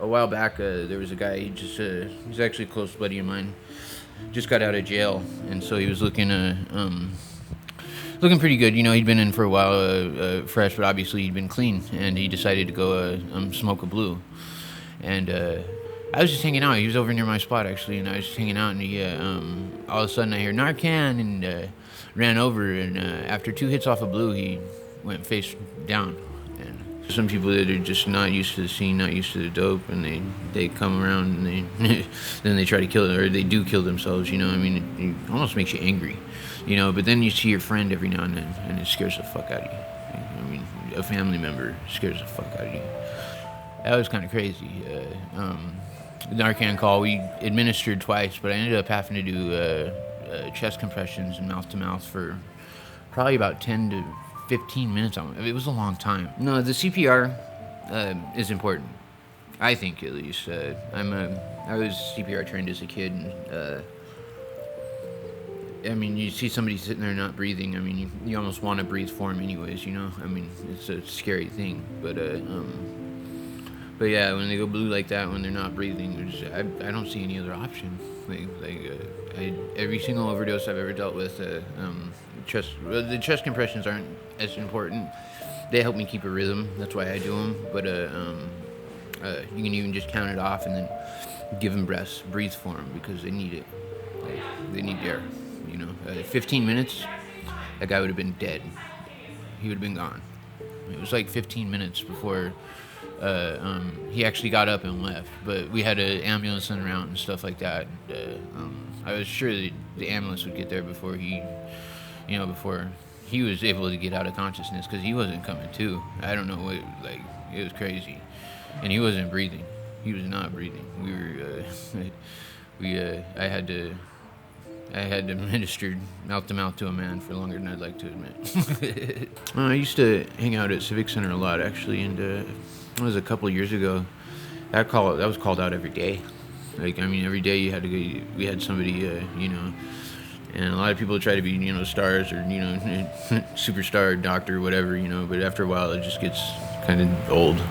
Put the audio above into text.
A while back, there was a guy, he's actually a close buddy of mine, just got out of jail, and so he was looking pretty good. You know, he'd been in for a while, fresh, but obviously he'd been clean, and he decided to go smoke a blue. And I was just hanging out. He was over near my spot, actually, and I was just hanging out, and he, all of a sudden I hear Narcan, and ran over, and after 2 hits off a blue, he went face down. And some people that are just not used to the scene, not used to the dope, and they come around, and then they try to kill it, or they do kill themselves, you know. I mean, it almost makes you angry, you know, but then you see your friend every now and then, and it scares the fuck out of you. I mean, a family member scares the fuck out of you. That was kind of crazy. Narcan call, we administered twice, but I ended up having to do chest compressions and mouth-to-mouth for probably about 10 to 15 minutes. It was a long time. No, the CPR is important, I think, at least. I was CPR trained as a kid, and I mean, you see somebody sitting there not breathing, I mean, you almost want to breathe for them anyways, you know? I mean, it's a scary thing, but yeah, when they go blue like that, when they're not breathing, I don't see any other option. Every single overdose I've ever dealt with, the chest compressions aren't as important. They help me keep a rhythm. That's why I do them. But you can even just count it off and then give them breaths, breathe for them, because they need it. They need air. You know, 15 minutes, that guy would have been dead. He would have been gone. It was like 15 minutes before he actually got up and left, but we had an ambulance in route and stuff like that. I was sure that the ambulance would get there before he was able to get out of consciousness, because he wasn't coming to. I don't know what, it was crazy, and he wasn't breathing. He was not breathing. I had administered mouth-to-mouth to a man for longer than I'd like to admit. I used to hang out at Civic Center a lot, actually, and it was a couple of years ago. That was called out every day. Every day you had to go. We had somebody, you know, and a lot of people try to be, you know, stars or, you know, superstar, doctor, whatever, you know. But after a while, it just gets kind of old.